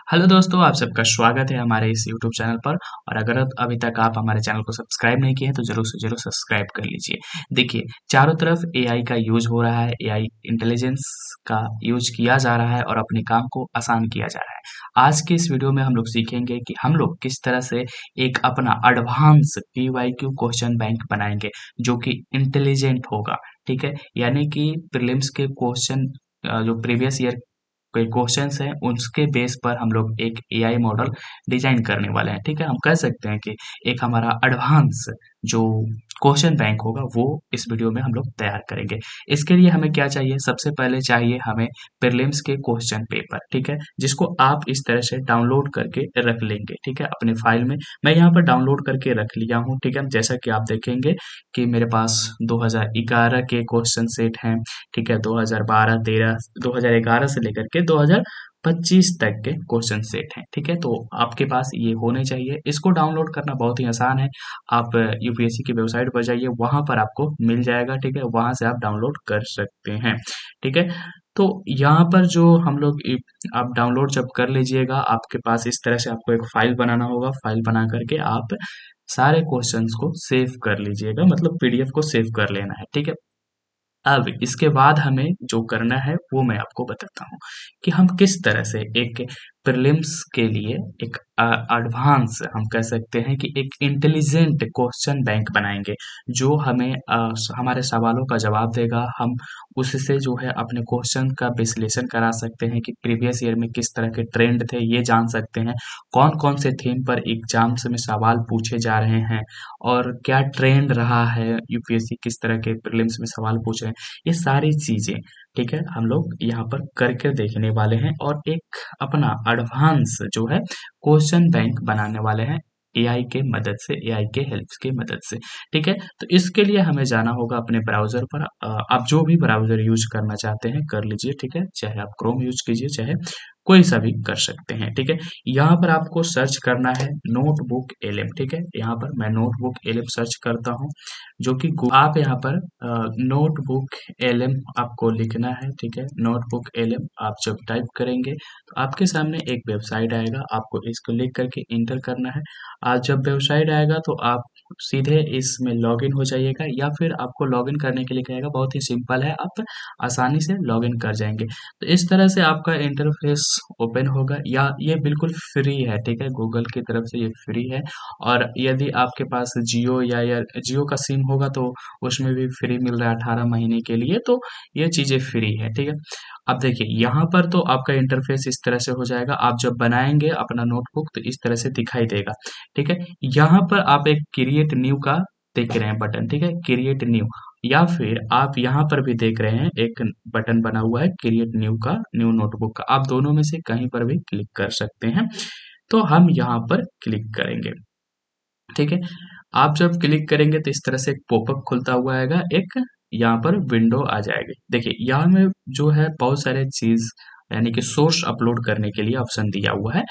Hello दोस्तों, आप सबका स्वागत है हमारे इस यूट्यूब चैनल पर। और अगर अभी तक आप हमारे चैनल को सब्सक्राइब नहीं किए हैं तो ज़रूर से ज़रूर सब्सक्राइब कर लीजिए। देखिए, चारों तरफ एआई का यूज़ हो रहा है, एआई इंटेलिजेंस का यूज़ किया जा रहा है और अपने काम को आसान किया जा रहा है। आज के इस वीडियो में हम लोग सीखेंगे कि हम लोग किस तरह से एक अपना एडवांस पीवाईक्यू क्वेश्चन बैंक बनाएंगे, जो कि इंटेलिजेंट होगा, ठीक है? यानी कि प्रीलिम्स के क्वेश्चन जो प्रीवियस ईयर कोई क्वेश्चंस हैं उसके बेस पर हम लोग एक एआई मॉडल डिजाइन करने वाले हैं, ठीक है? हम कह सकते हैं कि एक हमारा एडवांस जो क्वेश्चन बैंक होगा वो इस वीडियो में हम लोग तैयार करेंगे। इसके लिए हमें क्या चाहिए? सबसे पहले चाहिए हमें प्रीलिम्स के क्वेश्चन पेपर, ठीक है? जिसको आप इस तरह से डाउनलोड करके रख लेंगे, ठीक है? अपने फाइल में मैं यहाँ पर डाउनलोड करके रख लिया हूँ, ठीक है? जैसा कि आप देखेंगे कि मेरे पास 2011 के क्वेश्चन सेट हैं, ठीक है? 2012, 13, 2011 से लेकर के 2025 तक के क्वेश्चन सेट हैं, ठीक है? तो आपके पास ये होने चाहिए। इसको डाउनलोड करना बहुत ही आसान है। आप यूपीएससी की वेबसाइट पर जाइए, वहाँ पर आपको मिल जाएगा, ठीक है? वहाँ से आप डाउनलोड कर सकते हैं, ठीक है? तो यहाँ पर जो हम लोग आप डाउनलोड जब कर लीजिएगा, आपके पास इस तरह से आपको एक फाइल बनाना होगा। फाइल बना करके आप सारे क्वेश्चंस को सेव कर लीजिएगा, मतलब पीडीएफ को सेव कर लेना है, ठीक है? अब इसके बाद हमें जो करना है वो मैं आपको बताता हूँ कि हम किस तरह से एक प्रीलिम्स के लिए एक एडवांस हम कह सकते हैं कि एक इंटेलिजेंट क्वेश्चन बैंक बनाएंगे, जो हमें हमारे सवालों का जवाब देगा। हम उससे जो है अपने क्वेश्चन का विश्लेषण करा सकते हैं कि प्रीवियस ईयर में किस तरह के ट्रेंड थे, ये जान सकते हैं कौन कौन से थीम पर एग्जाम्स में सवाल पूछे जा रहे हैं और क्या ट्रेंड रहा है, यूपीएससी किस तरह के प्रीलिम्स में सवाल पूछ रहे हैं। ये सारी चीजें, ठीक है, हम लोग यहाँ पर करके देखने वाले हैं और एक अपना एडवांस जो है क्वेश्चन बैंक बनाने वाले हैं एआई के मदद से, एआई के हेल्प की मदद से, ठीक है? तो इसके लिए हमें जाना होगा अपने ब्राउजर पर। आप जो भी ब्राउजर यूज करना चाहते हैं कर लीजिए, ठीक है? चाहे आप क्रोम यूज कीजिए, चाहे कोई सा भी कर सकते हैं, ठीक है? यहाँ पर आपको सर्च करना है नोटबुक एलएम, ठीक है? यहाँ पर मैं नोटबुक एलएम सर्च करता हूँ, जो कि आप यहाँ पर नोटबुक एलएम आपको लिखना है, ठीक है? नोटबुक एलएम आप जब टाइप करेंगे तो आपके सामने एक वेबसाइट आएगा, आपको इसको लिख करके इंटर करना है। आज जब वेबसाइट आएगा तो आप सीधे इसमें लॉगिन हो जाइएगा, या फिर आपको लॉगिन करने के लिए कहेगा, बहुत ही सिंपल है, आप आसानी से लॉगिन कर जाएंगे। तो इस तरह से आपका इंटरफेस ओपन होगा, या ये बिल्कुल फ्री है, ठीक है? गूगल की तरफ से ये फ्री है। और यदि आपके पास जियो या जियो का सिम होगा तो उसमें भी फ्री मिल रहा है 18 महीने के लिए, तो ये चीज़ें फ्री है, ठीक है? अब देखिए यहाँ पर तो आपका इंटरफेस इस तरह से हो जाएगा। आप जब बनाएंगे अपना नोटबुक तो इस तरह से दिखाई देगा, ठीक है? यहाँ पर आप एक क्रिएट न्यू का देख रहे हैं बटन, ठीक है? क्रिएट न्यू, या फिर आप यहाँ पर भी देख रहे हैं एक बटन बना हुआ है क्रिएट न्यू का, न्यू नोटबुक का। आप दोनों में से कहीं पर भी क्लिक कर सकते हैं। तो हम यहाँ पर क्लिक करेंगे, ठीक है? आप जब क्लिक करेंगे तो इस तरह से एक पॉपअप खुलता हुआ आएगा, एक यहाँ पर विंडो आ जाएगी। देखिए यहाँ में जो है बहुत सारे चीज, यानी कि सोर्स अपलोड करने के लिए ऑप्शन दिया हुआ है।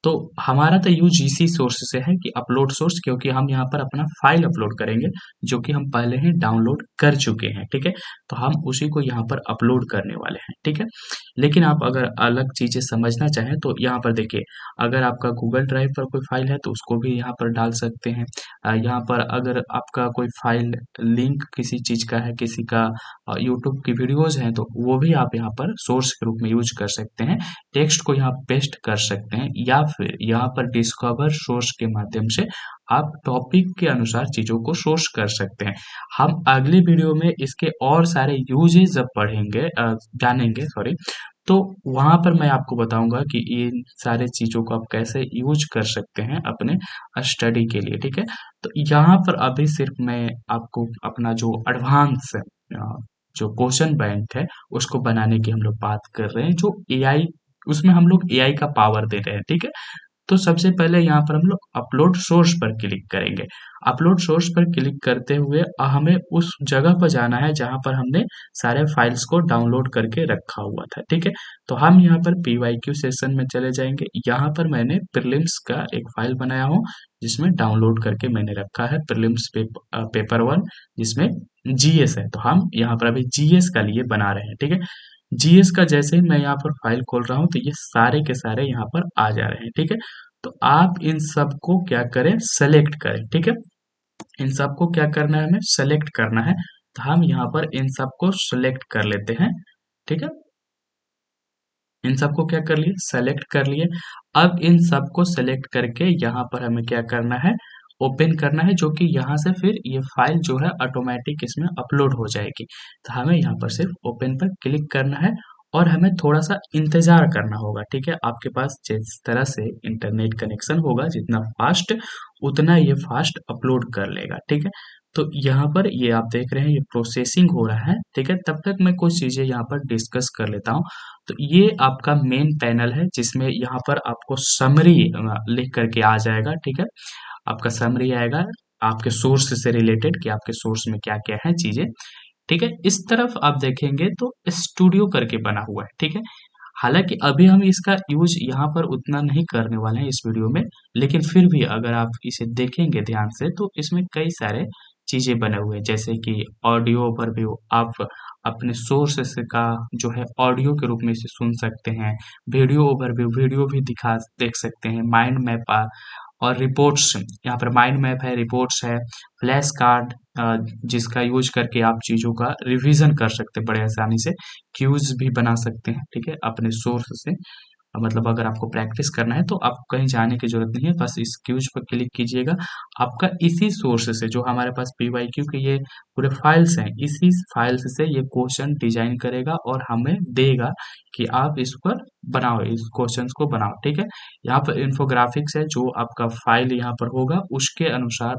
तो हमारा तो यूज इसी सोर्स से है कि अपलोड सोर्स, क्योंकि हम यहाँ पर अपना फाइल अपलोड करेंगे जो कि हम पहले ही डाउनलोड कर चुके हैं, ठीक है? तो हम उसी को यहाँ पर अपलोड करने वाले हैं, ठीक है? लेकिन आप अगर अलग चीजें समझना चाहें तो यहाँ पर देखिए, अगर आपका गूगल ड्राइव पर कोई फाइल है तो उसको भी यहाँ पर डाल सकते हैं। यहाँ पर अगर आपका कोई फाइल लिंक किसी चीज का है, किसी का यूट्यूब की वीडियोज हैं, तो वो भी आप यहाँ पर सोर्स के रूप में यूज कर सकते हैं। टेक्स्ट को यहाँ पेस्ट कर सकते हैं, या फिर यहाँ पर डिस्कवर सोर्स के माध्यम से आप टॉपिक के अनुसार चीजों को सोर्स कर सकते हैं। हम अगली वीडियो में इसके और सारे यूजेस जब पढ़ेंगे, जानेंगे, सॉरी, तो वहां पर मैं आपको बताऊंगा कि इन सारे चीजों को आप कैसे यूज कर सकते हैं अपने स्टडी के लिए, ठीक है? तो यहाँ पर अभी सिर्फ मैं आपको अपना जो एडवांस जो क्वेश्चन बैंक है उसको बनाने की हम लोग बात कर रहे हैं, जो एआई, उसमें हम लोग एआई का पावर दे रहे हैं, ठीक है? तो सबसे पहले यहाँ पर हम लोग अपलोड सोर्स पर क्लिक करेंगे। अपलोड सोर्स पर क्लिक करते हुए हमें उस जगह पर जाना है जहाँ पर हमने सारे फाइल्स को डाउनलोड करके रखा हुआ था, ठीक है? तो हम यहाँ पर पीवाईक्यू सेशन में चले जाएंगे। यहाँ पर मैंने प्रीलिम्स का एक फाइल बनाया हूँ जिसमें डाउनलोड करके मैंने रखा है प्रीलिम्स पेपर वन, जिसमें जीएस है। तो हम यहाँ पर अभी जीएस का लिए बना रहे हैं, ठीक है? जीएस का जैसे ही मैं यहाँ पर फाइल खोल रहा हूँ तो ये सारे के सारे यहाँ पर आ जा रहे हैं, ठीक है। तो आप इन सबको क्या करें, सेलेक्ट करें, ठीक है। इन सबको क्या करना है, हमें सेलेक्ट करना है। तो हम यहाँ पर इन सबको सेलेक्ट कर लेते हैं, ठीक है। इन सबको क्या कर लिए, सेलेक्ट कर लिए। अब इन सबको सेलेक्ट करके यहाँ पर हमें क्या करना है, ओपन करना है, जो कि यहाँ से फिर ये फाइल जो है ऑटोमेटिक इसमें अपलोड हो जाएगी। तो हमें यहाँ पर सिर्फ ओपन पर क्लिक करना है और हमें थोड़ा सा इंतजार करना होगा, ठीक है। आपके पास जिस तरह से इंटरनेट कनेक्शन होगा जितना फास्ट, उतना ये फास्ट अपलोड कर लेगा, ठीक है। तो यहाँ पर ये आप देख रहे हैं ये प्रोसेसिंग हो रहा है, ठीक है। तब तक मैं कुछ चीजें यहाँ पर डिस्कस कर लेता हूँ। तो ये आपका मेन पैनल है जिसमें यहाँ पर आपको समरी लिख करके आ जाएगा, ठीक है। आपका समरी आएगा आपके सोर्स से रिलेटेड कि आपके सोर्स में क्या क्या है चीजें, ठीक है। इस तरफ आप देखेंगे तो स्टूडियो करके बना हुआ है, ठीक है। हालांकि अभी हम इसका यूज यहाँ पर उतना नहीं करने वाले हैं इस वीडियो में, लेकिन फिर भी अगर आप इसे देखेंगे ध्यान से तो इसमें कई सारे चीजें बने हुए हैं, जैसे कि ऑडियो ओवरव्यू। आप अपने सोर्स से का जो है ऑडियो के रूप में इसे सुन सकते हैं। वीडियो ओवरव्यू, वीडियो भी दिखा देख सकते हैं। माइंड मैप और रिपोर्ट्स, यहाँ पर माइंड मैप है, रिपोर्ट्स है, फ्लैश कार्ड जिसका यूज करके आप चीज़ों का रिवीजन कर सकते हैं बड़े आसानी से। क्यूज भी बना सकते हैं, ठीक है, अपने सोर्स से। मतलब अगर आपको प्रैक्टिस करना है तो आपको कहीं जाने की जरूरत नहीं है, बस इस क्यूज पर क्लिक कीजिएगा। आपका इसी सोर्स से जो हमारे पास पीवाईक्यू के ये पूरे फाइल्स हैं, इसी फाइल्स से ये क्वेश्चन डिजाइन करेगा और हमें देगा कि आप इस पर बनाओ, इस क्वेश्चंस को बनाओ, ठीक है। यहाँ पर इंफोग्राफिक्स है, जो आपका फाइल यहाँ पर होगा उसके अनुसार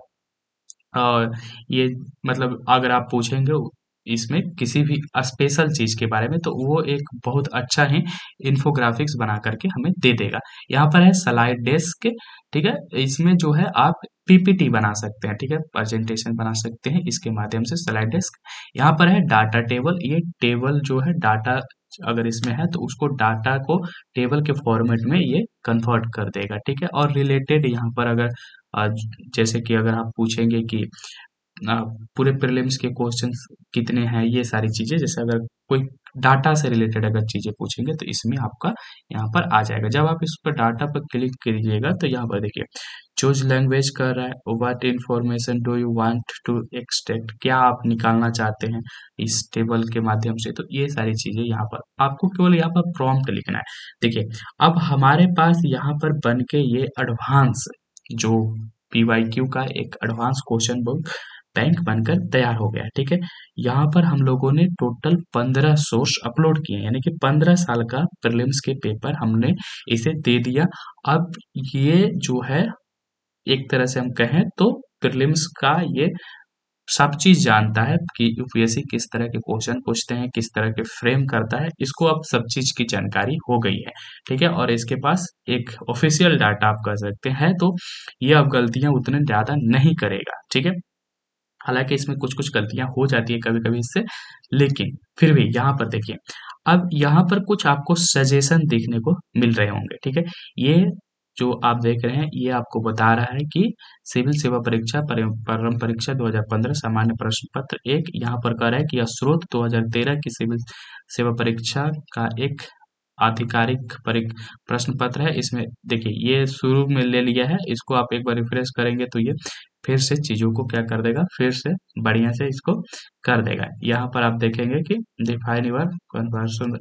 ये मतलब अगर आप पूछेंगे इसमें किसी भी स्पेशल चीज के बारे में तो वो एक बहुत अच्छा ही इंफोग्राफिक्स बना करके हमें दे देगा। यहाँ पर है स्लाइड डेस्क, ठीक है। इसमें जो है आप पीपीटी बना सकते हैं, ठीक है, प्रेजेंटेशन बना सकते हैं इसके माध्यम से, स्लाइड डेस्क। यहाँ पर है डाटा टेबल, ये टेबल जो है डाटा अगर इसमें है तो उसको डाटा को टेबल के फॉर्मेट में ये कन्वर्ट कर देगा, ठीक है। और रिलेटेड यहाँ पर अगर जैसे कि अगर आप पूछेंगे कि अ, पूरे प्रीलिम्स के क्वेश्चंस कितने हैं, ये सारी चीजें, जैसे अगर कोई डाटा से रिलेटेड अगर चीजें पूछेंगे तो इसमें आपका यहाँ पर आ जाएगा। जब आप इस पर डाटा पर क्लिक कीजिएगा तो यहाँ पर देखिए चूज लैंग्वेज कर रहा है, what information do you want to extract, क्या आप निकालना चाहते हैं इस टेबल के माध्यम से। तो ये सारी चीजें यहाँ पर आपको केवल यहाँ पर प्रॉम्प्ट लिखना है। देखिए अब हमारे पास यहाँ पर बन के ये एडवांस जो पीवाईक्यू का एक एडवांस क्वेश्चन बैंक बनकर तैयार हो गया, ठीक है। यहाँ पर हम लोगों ने टोटल 15 सोर्स अपलोड किए, यानी कि 15 साल का प्रीलिम्स के पेपर हमने इसे दे दिया। अब ये जो है एक तरह से हम कहें तो प्रीलिम्स का ये सब चीज जानता है कि यूपीएससी किस तरह के क्वेश्चन पूछते हैं, किस तरह के फ्रेम करता है, इसको अब सब चीज की जानकारी हो गई है, ठीक है। और इसके पास एक ऑफिशियल डाटा आप कह सकते हैं, तो ये अब गलतियां उतने ज्यादा नहीं करेगा, ठीक है। हालांकि इसमें कुछ कुछ गलतियां हो जाती है कभी कभी इससे, लेकिन फिर भी यहाँ पर देखिए अब यहाँ पर कुछ आपको सजेशन देखने को मिल रहे होंगे, ठीक है। ये जो आप देख रहे हैं ये आपको बता रहा है कि सिविल सेवा परीक्षा प्रारंभ परीक्षा 2015 सामान्य प्रश्न पत्र एक, यहाँ पर कह रहा है कि यह स्रोत 2013 की सिविल सेवा परीक्षा का एक आधिकारिक प्रश्न पत्र है। इसमें देखिए ये शुरू में ले लिया है, इसको आप एक बार रिफ्रेश करेंगे तो ये फिर से चीजों को क्या कर देगा, फिर से बढ़िया से इसको कर देगा। यहाँ पर आप देखेंगे कि डिफाइन योर कन्वर्सन,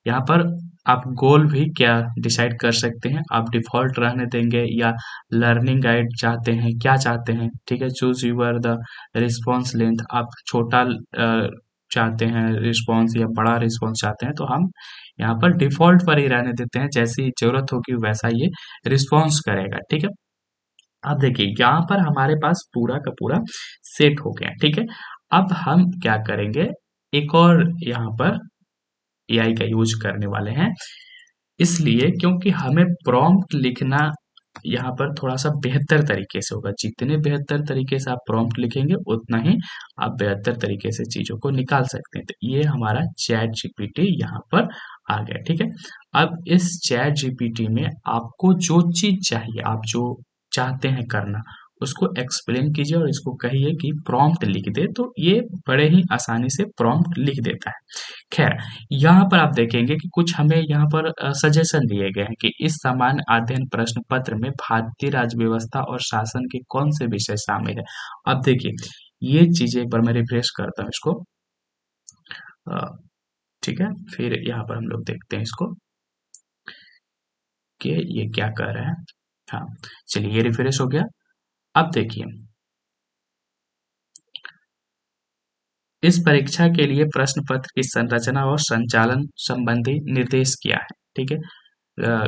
यहाँ पर आप गोल भी क्या डिसाइड कर सकते हैं, आप डिफॉल्ट रहने देंगे या लर्निंग गाइड चाहते हैं, क्या चाहते हैं, ठीक है। Choose your the response length, आप छोटा चाहते हैं रिस्पॉन्स या बड़ा रिस्पॉन्स चाहते हैं, तो हम यहाँ पर डिफॉल्ट पर ही रहने देते हैं, जैसी जरूरत होगी वैसा ये रिस्पॉन्स करेगा, ठीक है। अब देखिए यहाँ पर हमारे पास पूरा का पूरा सेट हो गया, ठीक है। अब हम क्या करेंगे, एक और यहाँ पर एआई का यूज करने वाले हैं, इसलिए क्योंकि हमें प्रॉम्प्ट लिखना यहाँ पर थोड़ा सा बेहतर तरीके से होगा। जितने बेहतर तरीके से आप प्रॉम्प्ट लिखेंगे उतना ही आप बेहतर तरीके से चीजों को निकाल सकते हैं। तो ये हमारा चैट जीपीटी यहाँ पर आ गया, ठीक है। अब इस चैट जीपीटी में आपको जो चीज चाहिए, आप जो चाहते हैं करना, उसको एक्सप्लेन कीजिए और इसको कहिए कि प्रॉम्प्ट लिख दे, तो ये बड़े ही आसानी से प्रॉम्प्ट लिख देता है। खैर, यहाँ पर आप देखेंगे कि कुछ हमें यहाँ पर सजेशन दिए गए हैं कि इस सामान्य अध्ययन प्रश्न पत्र में भारतीय राज्य व्यवस्था और शासन के कौन से विषय शामिल है। अब देखिए, ये चीजें एक बार मैं रिफ्रेश करता हूँ इसको। अ, ठीक है, फिर यहाँ पर हम लोग देखते हैं इसको कि ये क्या कह रहा है। हाँ, चलिए ये रिफ्रेश हो गया। अब देखिए, इस परीक्षा के लिए प्रश्न पत्र की संरचना और संचालन संबंधी निर्देश क्या है। ठीक है,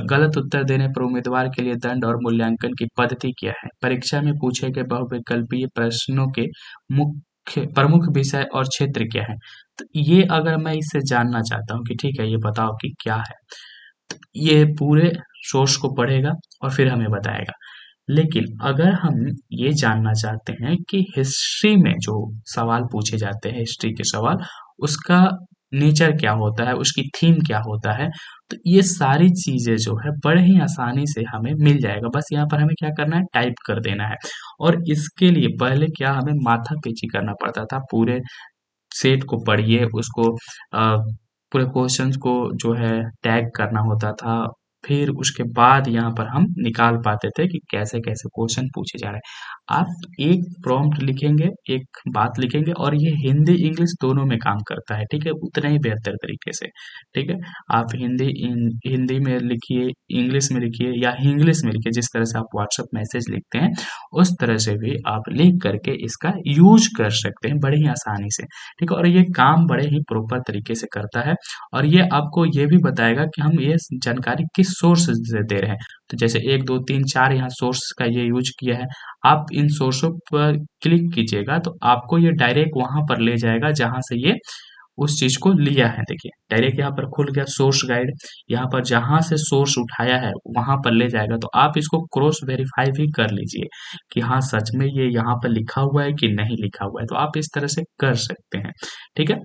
गलत उत्तर देने पर उम्मीदवार के लिए दंड और मूल्यांकन की पद्धति क्या है। परीक्षा में पूछे गए बहुविकल्पीय प्रश्नों के मुख्य प्रमुख विषय और क्षेत्र क्या है। तो ये अगर मैं इससे जानना चाहता हूँ कि ठीक है, ये बताओ कि क्या है, तो ये पूरे सोर्स को पढ़ेगा और फिर हमें बताएगा। लेकिन अगर हम ये जानना चाहते हैं कि हिस्ट्री में जो सवाल पूछे जाते हैं, हिस्ट्री के सवाल, उसका नेचर क्या होता है, उसकी थीम क्या होता है, तो ये सारी चीजें जो है बड़े ही आसानी से हमें मिल जाएगा। बस यहाँ पर हमें क्या करना है, टाइप कर देना है। और इसके लिए पहले क्या हमें माथापैची करना पड़ता था, पूरे सेट को पढ़िए, उसको पूरे क्वेश्चंस को जो है टैग करना होता था। फिर उसके बाद यहाँ पर हम निकाल पाते थे कि कैसे कैसे क्वेश्चन पूछे जा रहे हैं। आप एक प्रॉम्प्ट लिखेंगे, एक बात लिखेंगे, और ये हिंदी इंग्लिश दोनों में काम करता है। ठीक है, उतना ही बेहतर तरीके से। ठीक है, आप हिंदी में लिखिए, इंग्लिश में लिखिए या इंग्लिश में लिखिए, जिस तरह से आप व्हाट्सएप मैसेज लिखते हैं उस तरह से भी आप लिख करके इसका यूज कर सकते हैं बड़े ही आसानी से। ठीक है, और ये काम बड़े ही प्रॉपर तरीके से करता है। और ये आपको ये भी बताएगा कि हम ये जानकारी किस सोर्स से दे रहे हैं। तो जैसे 1 2 3 4 यहाँ सोर्स का ये यूज किया है, आप इन सोर्सों पर क्लिक कीजिएगा तो आपको ये डायरेक्ट वहां पर ले जाएगा जहां से ये उस चीज को लिया है। देखिए, डायरेक्ट यहाँ पर खुल गया सोर्स गाइड, यहाँ पर जहां से सोर्स उठाया है वहां पर ले जाएगा। तो आप इसको क्रॉस वेरीफाई भी कर लीजिए कि हाँ सच में ये यहाँ पर लिखा हुआ है कि नहीं लिखा हुआ है। तो आप इस तरह से कर सकते हैं। ठीक है,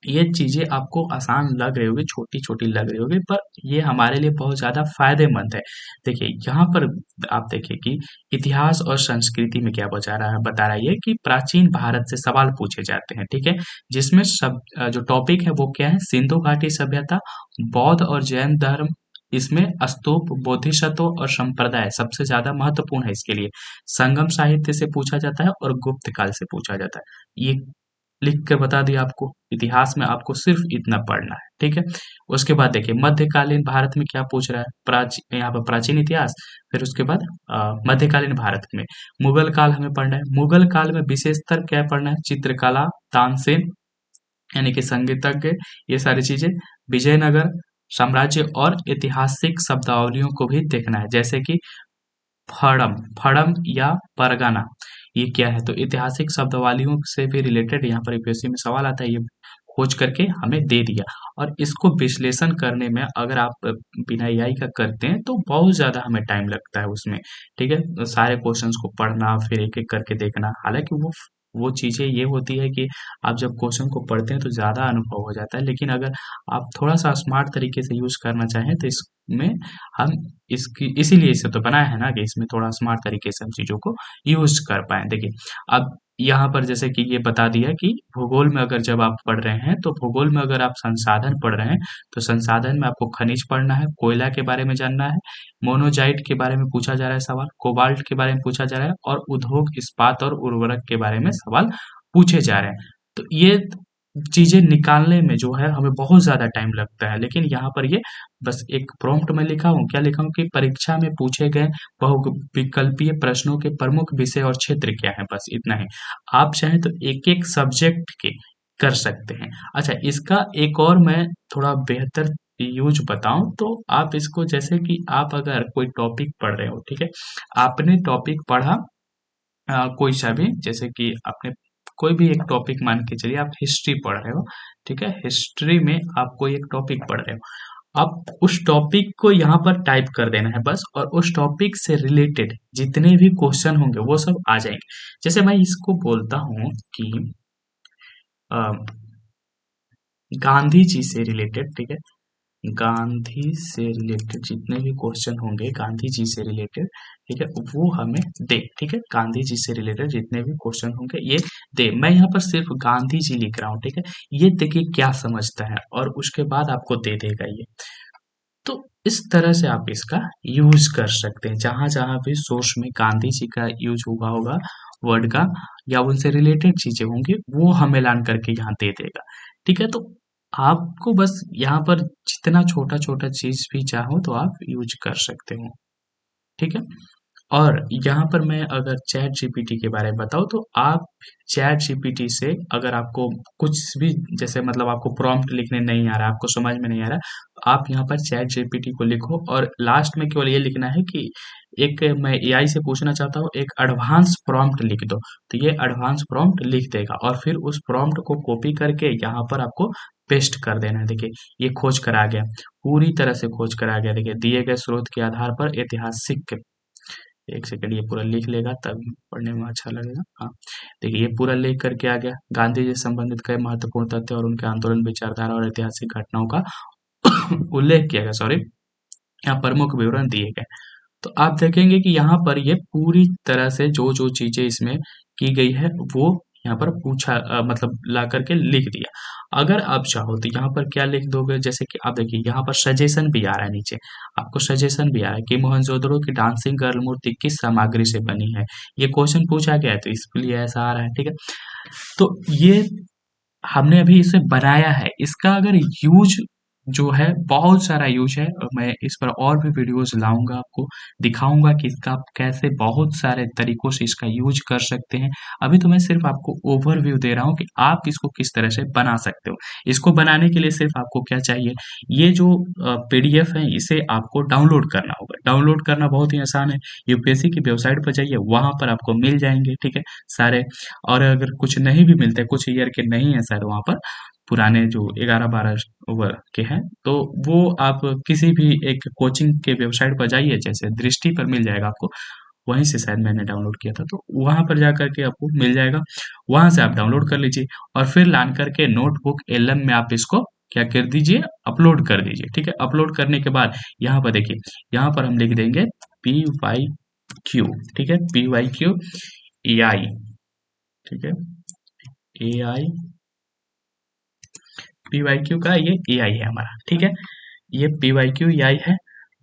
ये चीजें आपको आसान लग रही होगी, छोटी छोटी लग रही होगी, पर ये हमारे लिए बहुत ज्यादा फायदेमंद है। देखिए, यहाँ पर आप देखिए कि इतिहास और संस्कृति में क्या बता रहा है ये कि प्राचीन भारत से सवाल पूछे जाते हैं। ठीक है, जिसमें सब जो टॉपिक है वो क्या है, सिंधु घाटी सभ्यता, बौद्ध और जैन धर्म, इसमें स्तूप, बोधिसत्व और संप्रदाय सबसे ज्यादा महत्वपूर्ण है इसके लिए। संगम साहित्य से पूछा जाता है और गुप्त काल से पूछा जाता है। ये लिख कर बता दिया आपको। इतिहास में आपको सिर्फ इतना पढ़ना है। ठीक है, उसके बाद देखिए मध्यकालीन भारत में क्या पूछ रहा है, प्राचीन, यहाँ पर प्राचीन इतिहास। फिर उसके बाद मध्यकालीन भारत में मुगल काल हमें पढ़ना है। मुगल काल में विशेषतर क्या पढ़ना है, चित्रकला, तानसेन यानी कि संगीतज्ञ, ये सारी चीजें, विजयनगर साम्राज्य और ऐतिहासिक शब्दावलियों को भी देखना है, जैसे कि फड़म फड़म या परगना, ये क्या है। तो ऐतिहासिक शब्दावलियों से भी रिलेटेड यहाँ पर यूपीएससी में सवाल आता है, ये खोज करके हमें दे दिया। और इसको विश्लेषण करने में अगर आप बिना एआई का करते हैं तो बहुत ज्यादा हमें टाइम लगता है उसमें। ठीक है, तो सारे क्वेश्चंस को पढ़ना फिर एक एक करके देखना, हालांकि वो चीजें ये होती है कि आप जब क्वेश्चन को पढ़ते हैं तो ज्यादा अनुभव हो जाता है, लेकिन अगर आप थोड़ा सा स्मार्ट तरीके से यूज करना चाहें तो इसमें हम इसकी इसीलिए इसे तो बनाया है ना कि इसमें थोड़ा स्मार्ट तरीके से हम चीज़ों को यूज़ कर पाएँ। देखिए, अब यहाँ पर जैसे कि ये बता दिया कि भूगोल में अगर जब आप पढ़ रहे हैं, तो भूगोल में अगर आप संसाधन पढ़ रहे हैं, तो संसाधन में आपको खनिज पढ़ना है, कोयला के बारे में जानना है, मोनोजाइट के बारे में पूछा जा रहा है सवाल, कोबाल्ट के बारे में पूछा जा रहा है और उद्योग, इस्पात और उर्वरक के बारे में सवाल पूछे जा रहे हैं। तो ये चीज़ें निकालने में जो है हमें बहुत ज़्यादा टाइम लगता है, लेकिन यहाँ पर ये बस एक प्रॉम्प्ट में लिखा हूँ, क्या लिखा हूँ कि परीक्षा में पूछे गए बहुविकल्पीय प्रश्नों के प्रमुख विषय और क्षेत्र क्या है, बस इतना ही। आप चाहें तो एक एक सब्जेक्ट के कर सकते हैं। अच्छा, इसका एक और मैं थोड़ा बेहतर यूज बताऊं तो आप इसको, जैसे कि आप अगर कोई टॉपिक पढ़ रहे हो, ठीक है, आपने टॉपिक पढ़ा कोई सा भी, जैसे कि आपने कोई भी एक टॉपिक मान के चलिए, आप हिस्ट्री पढ़ रहे हो। ठीक है, हिस्ट्री में आप कोई एक टॉपिक पढ़ रहे हो, आप उस टॉपिक को यहाँ पर टाइप कर देना है बस, और उस टॉपिक से रिलेटेड जितने भी क्वेश्चन होंगे वो सब आ जाएंगे। जैसे मैं इसको बोलता हूँ कि अ, गांधी जी से रिलेटेड, ठीक है, गांधी से रिलेटेड जितने भी क्वेश्चन होंगे गांधी जी से रिलेटेड, ठीक है, वो हमें दे। ठीक है, गांधी जी से रिलेटेड जितने भी क्वेश्चन होंगे ये दे। मैं यहाँ पर सिर्फ गांधी जी लिख रहा हूँ, ठीक है, ये देखिए क्या समझता है और उसके बाद आपको दे देगा ये। तो इस तरह से आप इसका यूज कर सकते हैं। जहां जहां भी सोर्स में गांधी जी का यूज हुआ होगा वर्ड का, या उनसे रिलेटेड चीजें होंगी, वो हमें लान करके यहाँ दे देगा। ठीक है, तो आपको बस यहाँ पर जितना छोटा छोटा चीज भी चाहो तो आप यूज कर सकते हो। ठीक है, और यहाँ पर मैं अगर चैट जीपीटी के बारे में बताऊँ तो आप चैट जीपीटी से अगर आपको कुछ भी, जैसे मतलब आपको प्रॉम्प्ट लिखने नहीं आ रहा, आपको समझ में नहीं आ रहा, तो आप यहाँ पर चैट जीपीटी को लिखो और लास्ट में केवल ये लिखना है कि एक मैं एआई से पूछना चाहता हूँ एक एडवांस प्रॉम्प्ट लिख दो, तो ये एडवांस प्रॉम्प्ट लिख देगा और फिर उस प्रॉम्प्ट को कॉपी करके यहाँ पर आपको पेस्ट कर देना है। देखिए ये खोज कर आ गया, पूरी तरह से खोज कर आ गया। देखिए दिए गए स्रोत के आधार पर ऐतिहासिक, एक सेकंड ये पूरा लिख लेगा तब पढ़ने में अच्छा लगेगा। हाँ, देखिए ये पूरा लिख करके आ गया। गांधी जी से संबंधित कई महत्वपूर्ण तथ्य और उनके आंदोलन, विचारधारा और ऐतिहासिक घटनाओं का उल्लेख किया गया, सॉरी, यहाँ प्रमुख विवरण दिए गए। तो आप देखेंगे कि यहाँ पर ये पूरी तरह से जो जो चीजें इसमें की गई है वो यहाँ पर पूछा मतलब ला करके लिख दिया। अगर आप चाहो तो यहाँ पर क्या लिख दोगे, जैसे कि आप देखिए यहाँ पर सजेशन भी आ रहा है नीचे, आपको सजेशन भी आ रहा है कि मोहनजोदड़ो की डांसिंग गर्ल मूर्ति किस सामग्री से बनी है। ये क्वेश्चन पूछा गया है तो इसलिए ऐसा आ रहा है। ठीक है, तो ये हमने अभी इसे बनाया है, इसका अगर यूज जो है बहुत सारा यूज है, और मैं इस पर और भी वीडियोस लाऊंगा, आपको दिखाऊंगा कि इसका आप कैसे बहुत सारे तरीकों से इसका यूज कर सकते हैं। अभी तो मैं सिर्फ आपको ओवरव्यू दे रहा हूँ कि आप इसको किस तरह से बना सकते हो। इसको बनाने के लिए सिर्फ आपको क्या चाहिए, ये जो पीडीएफ है इसे आपको डाउनलोड करना होगा। डाउनलोड करना बहुत ही आसान है, यूपीएससी की वेबसाइट पर जाइए, वहां पर आपको मिल जाएंगे। ठीक है, सारे। और अगर कुछ नहीं भी मिलते, कुछ ईयर के नहीं है शायद वहाँ पर, पुराने जो 11-12 ओवर के हैं, तो वो आप किसी भी एक कोचिंग के वेबसाइट पर जाइए, जैसे दृष्टि पर मिल जाएगा आपको, वहीं से शायद मैंने डाउनलोड किया था, तो वहां पर जा करके आपको मिल जाएगा, वहां से आप डाउनलोड कर लीजिए और फिर लान करके नोटबुक एलएम में आप इसको क्या कर दीजिए, अपलोड कर दीजिए। ठीक है, अपलोड करने के बाद यहाँ पर देखिए, यहाँ पर हम लिख देंगे PYQ। ठीक है, PYQ AI। ठीक है, AI, PYQ का ये AI है हमारा। ठीक है, ये PYQ AI है,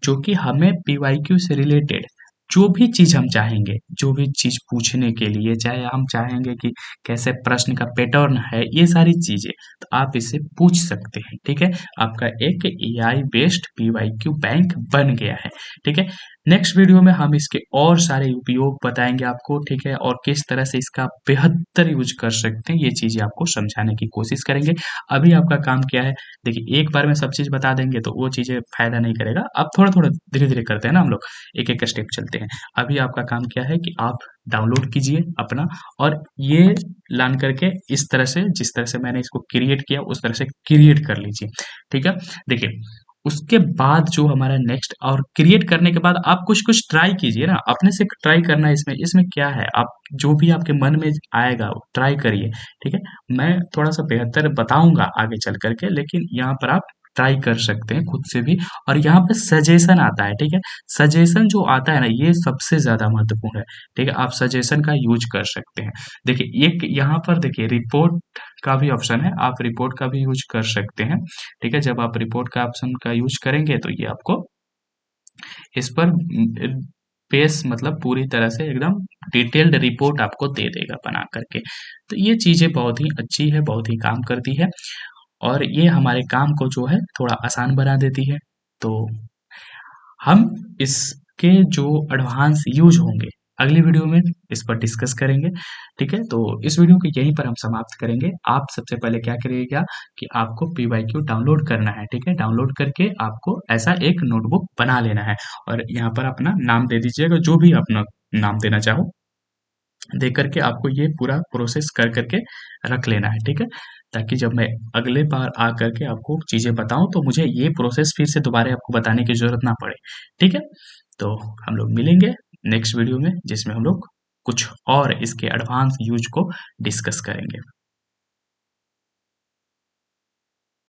जो कि हमें PYQ से रिलेटेड जो भी चीज हम चाहेंगे, जो भी चीज पूछने के लिए, चाहे हम चाहेंगे कि कैसे प्रश्न का पैटर्न है, ये सारी चीजें तो आप इसे पूछ सकते हैं। ठीक है, आपका एक AI बेस्ड PYQ बैंक बन गया है। ठीक है, नेक्स्ट वीडियो में हम इसके और सारे उपयोग बताएंगे आपको। ठीक है, और किस तरह से इसका बेहतर यूज कर सकते हैं, ये चीजें आपको समझाने की कोशिश करेंगे। अभी आपका काम क्या है, देखिए एक बार में सब चीज बता देंगे तो वो चीजें फायदा नहीं करेगा। अब थोड़ा थोड़ा धीरे धीरे करते हैं ना हम लोग, एक एक स्टेप चलते हैं। अभी आपका काम क्या है कि आप डाउनलोड कीजिए अपना, और ये लान करके इस तरह से, जिस तरह से मैंने इसको क्रिएट किया उस तरह से क्रिएट कर लीजिए। ठीक है, देखिए उसके बाद जो हमारा नेक्स्ट, और क्रिएट करने के बाद आप कुछ कुछ ट्राई कीजिए ना, अपने से ट्राई करना है। इसमें इसमें क्या है, आप जो भी आपके मन में आएगा ट्राई करिए। ठीक है, मैं थोड़ा सा बेहतर बताऊंगा आगे चल करके, लेकिन यहाँ पर आप ट्राई कर सकते हैं खुद से भी। और यहाँ पे सजेशन आता है। ठीक है, सजेशन जो आता है ना, ये सबसे ज्यादा महत्वपूर्ण है। ठीक है, आप सजेशन का यूज कर सकते हैं। देखिए एक यहाँ पर देखिए रिपोर्ट का भी ऑप्शन है, आप रिपोर्ट का भी यूज कर सकते हैं। ठीक है, जब आप रिपोर्ट का ऑप्शन का यूज करेंगे तो ये आपको इस पर पेस मतलब पूरी तरह से एकदम डिटेल्ड रिपोर्ट आपको दे देगा बना करके। तो ये चीजें बहुत ही अच्छी है, बहुत ही काम करती है, और ये हमारे काम को जो है थोड़ा आसान बना देती है। तो हम इसके जो एडवांस यूज होंगे अगली वीडियो में इस पर डिस्कस करेंगे। ठीक है, तो इस वीडियो को यहीं पर हम समाप्त करेंगे। आप सबसे पहले क्या करिएगा कि आपको PYQ डाउनलोड करना है। ठीक है, डाउनलोड करके आपको ऐसा एक नोटबुक बना लेना है, और यहाँ पर अपना नाम दे दीजिएगा, जो भी अपना नाम देना चाहो दे करके आपको ये पूरा प्रोसेस कर करके रख लेना है। ठीक है, ताकि जब मैं अगले बार आ करके आपको चीजें बताऊं तो मुझे ये प्रोसेस फिर से दोबारा आपको बताने की जरूरत ना पड़े। ठीक है, तो हम लोग मिलेंगे नेक्स्ट वीडियो में, जिसमें हम लोग कुछ और इसके एडवांस यूज को डिस्कस करेंगे।